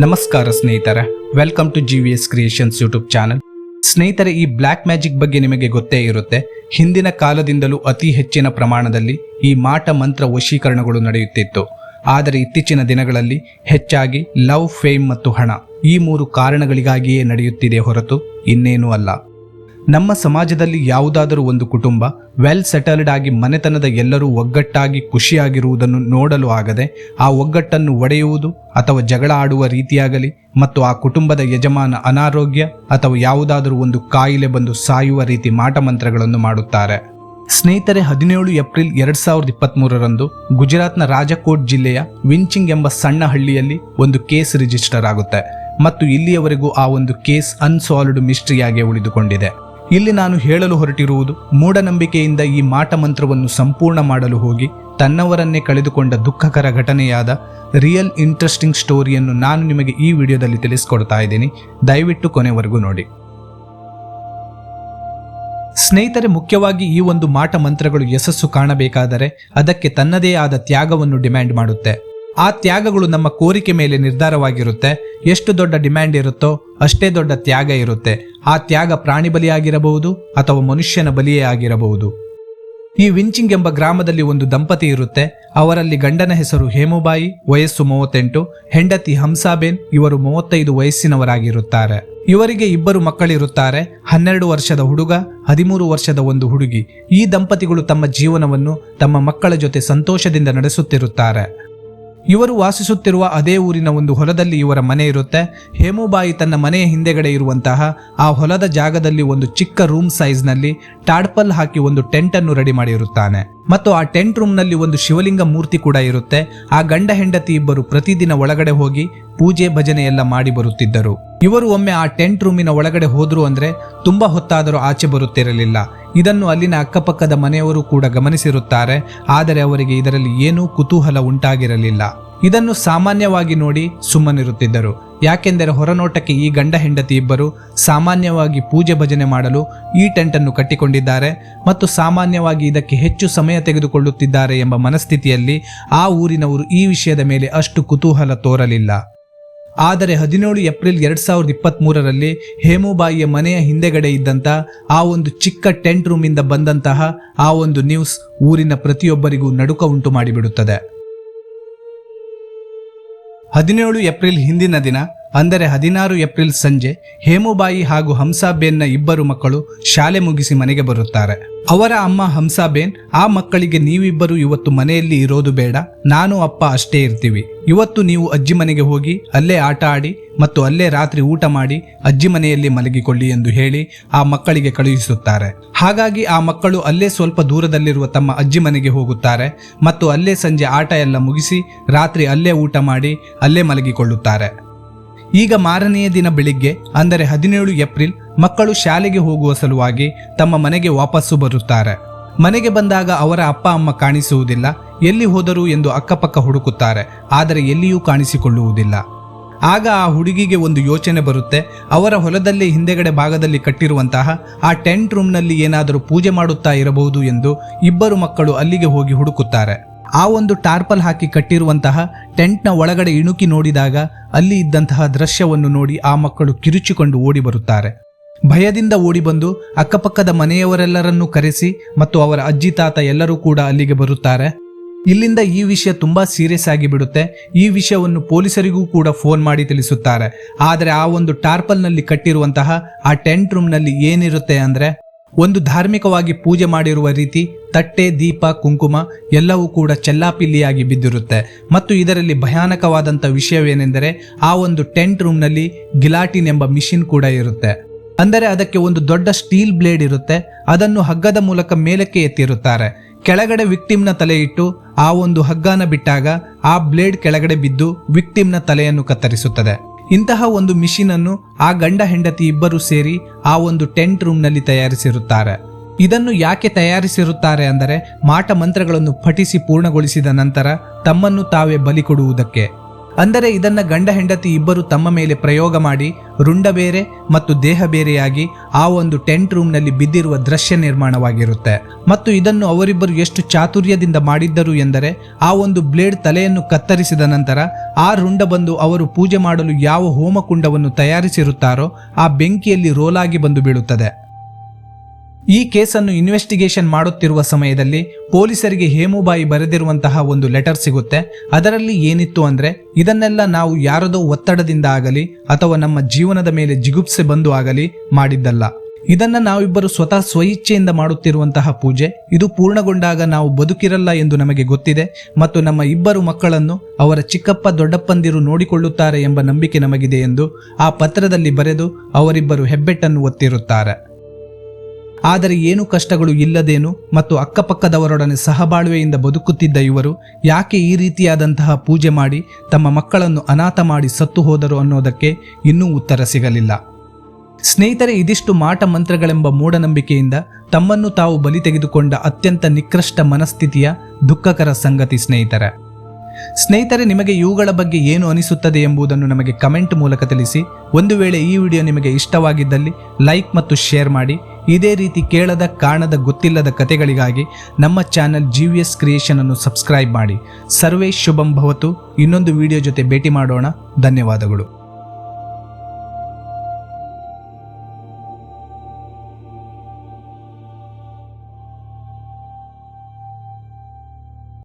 ನಮಸ್ಕಾರ ಸ್ನೇಹಿತರೆ, welcome to GVS creations YouTube channel. ಸ್ನೇಹಿತರೆ, ಈ ಬ್ಲ್ಯಾಕ್ ಮ್ಯಾಜಿಕ್ ಬಗ್ಗೆ ನಿಮಗೆ ಗೊತ್ತೇ ಇರುತ್ತೆ. ಹಿಂದಿನ ಕಾಲದಿಂದಲೂ ಅತಿ ಹೆಚ್ಚಿನ ಪ್ರಮಾಣದಲ್ಲಿ ಈ ಮಾಟ ಮಂತ್ರ ವಶೀಕರಣಗಳು ನಡೆಯುತ್ತಿತ್ತು. ಆದರೆ ಇತ್ತೀಚಿನ ದಿನಗಳಲ್ಲಿ ಹೆಚ್ಚಾಗಿ ಲವ್, ಫೇಮ್ ಮತ್ತು ಹಣ ಈ ಮೂರು ಕಾರಣಗಳಿಗಾಗಿಯೇ ನಡೆಯುತ್ತಿದೆ ಹೊರತು ಇನ್ನೇನೂ ಅಲ್ಲ. ನಮ್ಮ ಸಮಾಜದಲ್ಲಿ ಯಾವುದಾದರೂ ಒಂದು ಕುಟುಂಬ ವೆಲ್ ಸೆಟಲ್ಡ್ ಆಗಿ ಮನೆತನದ ಎಲ್ಲರೂ ಒಗ್ಗಟ್ಟಾಗಿ ಖುಷಿಯಾಗಿರುವುದನ್ನು ನೋಡಲು ಆಗದೆ ಆ ಒಗ್ಗಟ್ಟನ್ನು ಒಡೆಯುವುದು ಅಥವಾ ಜಗಳ ಆಡುವ ರೀತಿಯಾಗಲಿ ಮತ್ತು ಆ ಕುಟುಂಬದ ಯಜಮಾನ ಅನಾರೋಗ್ಯ ಅಥವಾ ಯಾವುದಾದರೂ ಒಂದು ಕಾಯಿಲೆ ಬಂದು ಸಾಯುವ ರೀತಿ ಮಾಟಮಂತ್ರಗಳನ್ನು ಮಾಡುತ್ತಾರೆ. ಸ್ನೇಹಿತರೆ, 17 ಏಪ್ರಿಲ್ 2023ರಂದು ಗುಜರಾತ್ನ ರಾಜಕೋಟ್ ಜಿಲ್ಲೆಯ ವಿಂಚಿಂಗ್ ಎಂಬ ಸಣ್ಣ ಹಳ್ಳಿಯಲ್ಲಿ ಒಂದು ಕೇಸ್ ರಿಜಿಸ್ಟರ್ ಆಗುತ್ತೆ ಮತ್ತು ಇಲ್ಲಿಯವರೆಗೂ ಆ ಒಂದು ಕೇಸ್ ಅನ್ಸಾಲ್ವ್ಡ್ ಮಿಸ್ಟ್ರಿಯಾಗಿ ಉಳಿದುಕೊಂಡಿದೆ. ಇಲ್ಲಿ ನಾನು ಹೇಳಲು ಹೊರಟಿರುವುದು ಮೂಢನಂಬಿಕೆಯಿಂದ ಈ ಮಾಟಮಂತ್ರವನ್ನು ಸಂಪೂರ್ಣ ಮಾಡಲು ಹೋಗಿ ತನ್ನವರನ್ನೇ ಕಳೆದುಕೊಂಡ ದುಃಖಕರ ಘಟನೆಯಾದ ರಿಯಲ್ ಇಂಟ್ರೆಸ್ಟಿಂಗ್ ಸ್ಟೋರಿಯನ್ನು ನಾನು ನಿಮಗೆ ಈ ವಿಡಿಯೋದಲ್ಲಿ ತಿಳಿಸ್ಕೊಡ್ತಾ ಇದ್ದೀನಿ. ದಯವಿಟ್ಟು ಕೊನೆವರೆಗೂ ನೋಡಿ. ಸ್ನೇಹಿತರೆ, ಮುಖ್ಯವಾಗಿ ಈ ಒಂದು ಮಾಟಮಂತ್ರಗಳು ಯಶಸ್ಸು ಕಾಣಬೇಕಾದರೆ ಅದಕ್ಕೆ ತನ್ನದೇ ಆದ ತ್ಯಾಗವನ್ನು ಡಿಮ್ಯಾಂಡ್ ಮಾಡುತ್ತೆ. ಆ ತ್ಯಾಗಗಳು ನಮ್ಮ ಕೋರಿಕೆ ಮೇಲೆ ನಿರ್ಧಾರವಾಗಿರುತ್ತೆ. ಎಷ್ಟು ದೊಡ್ಡ ಡಿಮ್ಯಾಂಡ್ ಇರುತ್ತೋ ಅಷ್ಟೇ ದೊಡ್ಡ ತ್ಯಾಗ ಇರುತ್ತೆ. ಆ ತ್ಯಾಗ ಪ್ರಾಣಿ ಬಲಿಯಾಗಿರಬಹುದು ಅಥವಾ ಮನುಷ್ಯನ ಬಲಿಯೇ ಆಗಿರಬಹುದು. ಈ ವಿಂಚಿಂಗ್ ಎಂಬ ಗ್ರಾಮದಲ್ಲಿ ಒಂದು ದಂಪತಿ ಇರುತ್ತೆ. ಅವರಲ್ಲಿ ಗಂಡನ ಹೆಸರು ಹೇಮುಬಾಯಿ, ವಯಸ್ಸು 38, ಹೆಂಡತಿ ಹಂಸಾಬೇನ್, ಇವರು 35 ವಯಸ್ಸಿನವರಾಗಿರುತ್ತಾರೆ. ಇವರಿಗೆ 2 ಮಕ್ಕಳಿರುತ್ತಾರೆ, 12 ವರ್ಷದ ಹುಡುಗ, 13 ವರ್ಷದ ಒಂದು ಹುಡುಗಿ. ಈ ದಂಪತಿಗಳು ತಮ್ಮ ಜೀವನವನ್ನು ತಮ್ಮ ಮಕ್ಕಳ ಜೊತೆ ಸಂತೋಷದಿಂದ ನಡೆಸುತ್ತಿರುತ್ತಾರೆ. ಇವರು ವಾಸಿಸುತ್ತಿರುವ ಅದೇ ಊರಿನ ಒಂದು ಹೊಲದಲ್ಲಿ ಇವರ ಮನೆ ಇರುತ್ತೆ. ಹೇಮುಬಾಯಿ ತನ್ನ ಮನೆಯ ಹಿಂದೆಗಡೆ ಇರುವಂತಹ ಆ ಹೊಲದ ಜಾಗದಲ್ಲಿ ಒಂದು ಚಿಕ್ಕ ರೂಮ್ ಸೈಜ್ನಲ್ಲಿ ಟಾಡ್ಪಲ್ ಹಾಕಿ ಒಂದು ಟೆಂಟ್ ಅನ್ನು ರೆಡಿ ಮಾಡಿರುತ್ತಾನೆ ಮತ್ತು ಆ ಟೆಂಟ್ ರೂಮ್ನಲ್ಲಿ ಒಂದು ಶಿವಲಿಂಗ ಮೂರ್ತಿ ಕೂಡ ಇರುತ್ತೆ. ಆ ಗಂಡ ಹೆಂಡತಿ ಇಬ್ಬರು ಪ್ರತಿದಿನ ಒಳಗಡೆ ಹೋಗಿ ಪೂಜೆ ಭಜನೆ ಎಲ್ಲ ಮಾಡಿ ಬರುತ್ತಿದ್ದರು. ಇವರು ಒಮ್ಮೆ ಆ ಟೆಂಟ್ ರೂಮಿನ ಒಳಗಡೆ ಹೋದ್ರು ಅಂದ್ರೆ ತುಂಬಾ ಹೊತ್ತಾದರೂ ಆಚೆ ಬರುತ್ತಿರಲಿಲ್ಲ. ಇದನ್ನು ಅಲ್ಲಿನ ಅಕ್ಕಪಕ್ಕದ ಮನೆಯವರು ಕೂಡ ಗಮನಿಸಿರುತ್ತಾರೆ. ಆದರೆ ಅವರಿಗೆ ಇದರಲ್ಲಿ ಏನೂ ಕುತೂಹಲ ಉಂಟಾಗಿರಲಿಲ್ಲ. ಇದನ್ನು ಸಾಮಾನ್ಯವಾಗಿ ನೋಡಿ ಸುಮ್ಮನಿರುತ್ತಿದ್ದರು. ಯಾಕೆಂದರೆ ಹೊರನೋಟಕ್ಕೆ ಈ ಗಂಡ ಹೆಂಡತಿ ಇಬ್ಬರು ಸಾಮಾನ್ಯವಾಗಿ ಪೂಜೆ ಭಜನೆ ಮಾಡಲು ಈ ಟೆಂಟ್ ಅನ್ನು ಕಟ್ಟಿಕೊಂಡಿದ್ದಾರೆ ಮತ್ತು ಸಾಮಾನ್ಯವಾಗಿ ಇದಕ್ಕೆ ಹೆಚ್ಚು ಸಮಯ ತೆಗೆದುಕೊಳ್ಳುತ್ತಿದ್ದಾರೆ ಎಂಬ ಮನಸ್ಥಿತಿಯಲ್ಲಿ ಆ ಊರಿನವರು ಈ ವಿಷಯದ ಮೇಲೆ ಅಷ್ಟು ಕುತೂಹಲ ತೋರಲಿಲ್ಲ. ಆದರೆ 17 ಏಪ್ರಿಲ್ 2023ರಲ್ಲಿ ಹೇಮುಬಾಯಿಯ ಮನೆಯ ಹಿಂದೆಗಡೆ ಇದ್ದಂಥ ಆ ಒಂದು ಚಿಕ್ಕ ಟೆಂಟ್ ರೂಮಿಂದ ಬಂದಂತಹ ಆ ಒಂದು ನ್ಯೂಸ್ ಊರಿನ ಪ್ರತಿಯೊಬ್ಬರಿಗೂ ನಡುಕ ಉಂಟು ಮಾಡಿಬಿಡುತ್ತದೆ. 17 ಏಪ್ರಿಲ್ ಹಿಂದಿನ ದಿನ ಅಂದರೆ 16 ಏಪ್ರಿಲ್ ಸಂಜೆ ಹೇಮುಬಾಯಿ ಹಾಗೂ ಹಂಸಾಬೇನ್ನ 2 ಮಕ್ಕಳು ಶಾಲೆ ಮುಗಿಸಿ ಮನೆಗೆ ಬರುತ್ತಾರೆ. ಅವರ ಅಮ್ಮ ಹಂಸಾಬೇನ್ ಆ ಮಕ್ಕಳಿಗೆ, ನೀವಿಬ್ಬರು ಇವತ್ತು ಮನೆಯಲ್ಲಿ ಇರೋದು ಬೇಡ, ನಾನು ಅಪ್ಪ ಅಷ್ಟೇ ಇರ್ತೀವಿ. ಇವತ್ತು ನೀವು ಅಜ್ಜಿ ಮನೆಗೆ ಹೋಗಿ ಅಲ್ಲೇ ಆಟ ಆಡಿ ಮತ್ತು ಅಲ್ಲೇ ರಾತ್ರಿ ಊಟ ಮಾಡಿ ಅಜ್ಜಿ ಮನೆಯಲ್ಲಿ ಮಲಗಿಕೊಳ್ಳಿ ಎಂದು ಹೇಳಿ ಆ ಮಕ್ಕಳಿಗೆ ಕಳುಹಿಸುತ್ತಾರೆ. ಹಾಗಾಗಿ ಆ ಮಕ್ಕಳು ಅಲ್ಲೇ ಸ್ವಲ್ಪ ದೂರದಲ್ಲಿರುವ ತಮ್ಮ ಅಜ್ಜಿ ಮನೆಗೆ ಹೋಗುತ್ತಾರೆ ಮತ್ತು ಅಲ್ಲೇ ಸಂಜೆ ಆಟ ಎಲ್ಲ ಮುಗಿಸಿ ರಾತ್ರಿ ಅಲ್ಲೇ ಊಟ ಮಾಡಿ ಅಲ್ಲೇ ಮಲಗಿಕೊಳ್ಳುತ್ತಾರೆ. ಈಗ ಮಾರನೆಯ ದಿನ ಬೆಳಿಗ್ಗೆ ಅಂದರೆ 17 ಏಪ್ರಿಲ್ ಮಕ್ಕಳು ಶಾಲೆಗೆ ಹೋಗುವ ಸಲುವಾಗಿ ತಮ್ಮ ಮನೆಗೆ ವಾಪಸ್ಸು ಬರುತ್ತಾರೆ. ಮನೆಗೆ ಬಂದಾಗ ಅವರ ಅಪ್ಪ ಅಮ್ಮ ಕಾಣಿಸುವುದಿಲ್ಲ. ಎಲ್ಲಿ ಹೋದರು ಎಂದು ಅಕ್ಕಪಕ್ಕ ಹುಡುಕುತ್ತಾರೆ, ಆದರೆ ಎಲ್ಲಿಯೂ ಕಾಣಿಸಿಕೊಳ್ಳುವುದಿಲ್ಲ. ಆಗ ಆ ಹುಡುಗಿಗೆ ಒಂದು ಯೋಚನೆ ಬರುತ್ತೆ. ಅವರ ಹೊಲದಲ್ಲಿ ಹಿಂದೆಗಡೆ ಭಾಗದಲ್ಲಿ ಕಟ್ಟಿರುವಂತಹ ಆ ಟೆಂಟ್ ರೂಮ್ನಲ್ಲಿ ಏನಾದರೂ ಪೂಜೆ ಮಾಡುತ್ತಾ ಇರಬಹುದು ಎಂದು 2 ಮಕ್ಕಳು ಅಲ್ಲಿಗೆ ಹೋಗಿ ಹುಡುಕುತ್ತಾರೆ. ಆ ಒಂದು ಟಾರ್ಪಲ್ ಹಾಕಿ ಕಟ್ಟಿರುವಂತಹ ಟೆಂಟ್ನ ಒಳಗಡೆ ಇಣುಕಿ ನೋಡಿದಾಗ ಅಲ್ಲಿ ಇದ್ದಂತಹ ದೃಶ್ಯವನ್ನು ನೋಡಿ ಆ ಮಕ್ಕಳು ಕಿರುಚಿಕೊಂಡು ಓಡಿ ಬರುತ್ತಾರೆ. ಭಯದಿಂದ ಓಡಿ ಬಂದು ಅಕ್ಕಪಕ್ಕದ ಮನೆಯವರೆಲ್ಲರನ್ನೂ ಕರೆಸಿ ಮತ್ತು ಅವರ ಅಜ್ಜಿ ತಾತ ಎಲ್ಲರೂ ಕೂಡ ಅಲ್ಲಿಗೆ ಬರುತ್ತಾರೆ. ಇಲ್ಲಿಂದ ಈ ವಿಷಯ ತುಂಬಾ ಸೀರಿಯಸ್ ಆಗಿ ಬಿಡುತ್ತೆ. ಈ ವಿಷಯವನ್ನು ಪೊಲೀಸರಿಗೂ ಕೂಡ ಫೋನ್ ಮಾಡಿ ತಿಳಿಸುತ್ತಾರೆ. ಆದರೆ ಆ ಒಂದು ಟಾರ್ಪಲ್ನಲ್ಲಿ ಕಟ್ಟಿರುವಂತಹ ಆ ಟೆಂಟ್ ರೂಮ್ನಲ್ಲಿ ಏನಿರುತ್ತೆ ಅಂದ್ರೆ ಒಂದು ಧಾರ್ಮಿಕವಾಗಿ ಪೂಜೆ ಮಾಡಿರುವ ರೀತಿ ತಟ್ಟೆ, ದೀಪ, ಕುಂಕುಮ ಎಲ್ಲವೂ ಕೂಡ ಚೆಲ್ಲಾಪಿಲ್ಲಿಯಾಗಿ ಬಿದ್ದಿರುತ್ತೆ. ಮತ್ತು ಇದರಲ್ಲಿ ಭಯಾನಕವಾದಂಥ ವಿಷಯವೇನೆಂದರೆ ಆ ಒಂದು ಟೆಂಟ್ ರೂಮ್ನಲ್ಲಿ ಗಿಲಾಟಿನ್ ಎಂಬ ಮಿಷಿನ್ ಕೂಡ ಇರುತ್ತೆ. ಅಂದರೆ ಅದಕ್ಕೆ ಒಂದು ದೊಡ್ಡ ಸ್ಟೀಲ್ ಬ್ಲೇಡ್ ಇರುತ್ತೆ. ಅದನ್ನು ಹಗ್ಗದ ಮೂಲಕ ಮೇಲಕ್ಕೆ ಎತ್ತಿರುತ್ತಾರೆ. ಕೆಳಗಡೆ ವಿಕ್ಟಿಮ್ನ ತಲೆ ಇಟ್ಟು ಆ ಒಂದು ಹಗ್ಗನ ಬಿಟ್ಟಾಗ ಆ ಬ್ಲೇಡ್ ಕೆಳಗಡೆ ಬಿದ್ದು ವಿಕ್ಟಿಮ್ನ ತಲೆಯನ್ನು ಕತ್ತರಿಸುತ್ತದೆ. ಇಂತಹ ಒಂದು ಮಿಷಿನ್ ಅನ್ನು ಆ ಗಂಡ ಹೆಂಡತಿ ಇಬ್ಬರು ಸೇರಿ ಆ ಒಂದು ಟೆಂಟ್ ರೂಮ್ನಲ್ಲಿ ತಯಾರಿಸಿರುತ್ತಾರೆ. ಇದನ್ನು ಯಾಕೆ ತಯಾರಿಸಿರುತ್ತಾರೆ ಅಂದರೆ ಮಾಟ ಮಂತ್ರಗಳನ್ನು ಪಠಿಸಿ ಪೂರ್ಣಗೊಳಿಸಿದ ನಂತರ ತಮ್ಮನ್ನು ತಾವೇ ಬಲಿ ಕೊಡುವುದಕ್ಕೆ. ಅಂದರೆ ಇದನ್ನ ಗಂಡ ಹೆಂಡತಿ ಇಬ್ಬರು ತಮ್ಮ ಮೇಲೆ ಪ್ರಯೋಗ ಮಾಡಿ ರುಂಡ ಬೇರೆ ಮತ್ತು ದೇಹ ಬೇರೆಯಾಗಿ ಆ ಒಂದು ಟೆಂಟ್ ರೂಮ್ನಲ್ಲಿ ಬಿದ್ದಿರುವ ದೃಶ್ಯ ನಿರ್ಮಾಣವಾಗಿರುತ್ತೆ. ಮತ್ತು ಇದನ್ನು ಅವರಿಬ್ಬರು ಎಷ್ಟು ಚಾತುರ್ಯದಿಂದ ಮಾಡಿದ್ದರು ಎಂದರೆ ಆ ಒಂದು ಬ್ಲೇಡ್ ತಲೆಯನ್ನು ಕತ್ತರಿಸಿದ ನಂತರ ಆ ರುಂಡ ಬಂದು ಅವರು ಪೂಜೆ ಮಾಡಲು ಯಾವ ಹೋಮಕುಂಡವನ್ನು ತಯಾರಿಸಿರುತ್ತಾರೋ ಆ ಬೆಂಕಿಯಲ್ಲಿ ರೋಲಾಗಿ ಬಂದು ಬೀಳುತ್ತದೆ. ಈ ಕೇಸನ್ನು ಇನ್ವೆಸ್ಟಿಗೇಷನ್ ಮಾಡುತ್ತಿರುವ ಸಮಯದಲ್ಲಿ ಪೊಲೀಸರಿಗೆ ಹೇಮುಬಾಯಿ ಬರೆದಿರುವಂತಹ ಒಂದು ಲೆಟರ್ ಸಿಗುತ್ತೆ. ಅದರಲ್ಲಿ ಏನಿತ್ತು ಅಂದ್ರೆ, ಇದನ್ನೆಲ್ಲ ನಾವು ಯಾರದೋ ಒತ್ತಡದಿಂದ ಆಗಲಿ ಅಥವಾ ನಮ್ಮ ಜೀವನದ ಮೇಲೆ ಜಿಗುಪ್ಸೆ ಬಂದು ಆಗಲಿ ಮಾಡಿದ್ದಲ್ಲ. ಇದನ್ನ ನಾವಿಬ್ಬರು ಸ್ವತಃ ಸ್ವಇಚ್ಛೆಯಿಂದ ಮಾಡುತ್ತಿರುವಂತಹ ಪೂಜೆ. ಇದು ಪೂರ್ಣಗೊಂಡಾಗ ನಾವು ಬದುಕಿರಲ್ಲ ಎಂದು ನಮಗೆ ಗೊತ್ತಿದೆ ಮತ್ತು ನಮ್ಮ ಇಬ್ಬರು ಮಕ್ಕಳನ್ನು ಅವರ ಚಿಕ್ಕಪ್ಪ ದೊಡ್ಡಪ್ಪಂದಿರು ನೋಡಿಕೊಳ್ಳುತ್ತಾರೆ ಎಂಬ ನಂಬಿಕೆ ನಮಗಿದೆ ಎಂದು ಆ ಪತ್ರದಲ್ಲಿ ಬರೆದು ಅವರಿಬ್ಬರು ಹೆಬ್ಬೆಟ್ಟನ್ನು ಒತ್ತಿರುತ್ತಾರೆ. ಆದರೆ ಏನು ಕಷ್ಟಗಳು ಇಲ್ಲದೇನು ಮತ್ತು ಅಕ್ಕಪಕ್ಕದವರೊಡನೆ ಸಹಬಾಳ್ವೆಯಿಂದ ಬದುಕುತ್ತಿದ್ದ ಇವರು ಯಾಕೆ ಈ ರೀತಿಯಾದಂತಹ ಪೂಜೆ ಮಾಡಿ ತಮ್ಮ ಮಕ್ಕಳನ್ನು ಅನಾಥ ಮಾಡಿ ಸತ್ತು ಹೋದರು ಅನ್ನೋದಕ್ಕೆ ಇನ್ನೂ ಉತ್ತರ ಸಿಗಲಿಲ್ಲ. ಸ್ನೇಹಿತರೆ, ಇದಿಷ್ಟು ಮಾಟ ಮಂತ್ರಗಳೆಂಬ ಮೂಢನಂಬಿಕೆಯಿಂದ ತಮ್ಮನ್ನು ತಾವು ಬಲಿ ತೆಗೆದುಕೊಂಡ ಅತ್ಯಂತ ನಿಕೃಷ್ಟ ಮನಸ್ಥಿತಿಯ ದುಃಖಕರ ಸಂಗತಿ ಸ್ನೇಹಿತರೆ, ನಿಮಗೆ ಇವುಗಳ ಬಗ್ಗೆ ಏನು ಅನಿಸುತ್ತದೆ ಎಂಬುದನ್ನು ನಮಗೆ ಕಮೆಂಟ್ ಮೂಲಕ ತಿಳಿಸಿ. ಒಂದು ವೇಳೆ ಈ ವಿಡಿಯೋ ನಿಮಗೆ ಇಷ್ಟವಾಗಿದ್ದಲ್ಲಿ ಲೈಕ್ ಮತ್ತು ಶೇರ್ ಮಾಡಿ. ಇದೇ ರೀತಿ ಕೇಳದ ಕಾಣದ ಗೊತ್ತಿಲ್ಲದ ಕಥೆಗಳಿಗಾಗಿ ನಮ್ಮ ಚಾನೆಲ್ GVS ಕ್ರಿಯೇಷನ್ ಅನ್ನು ಸಬ್ಸ್ಕ್ರೈಬ್ ಮಾಡಿ. ಸರ್ವೇ ಶುಭಂ ಭವತು. ಇನ್ನೊಂದು ವಿಡಿಯೋ ಜೊತೆ ಭೇಟಿ ಮಾಡೋಣ. ಧನ್ಯವಾದಗಳು.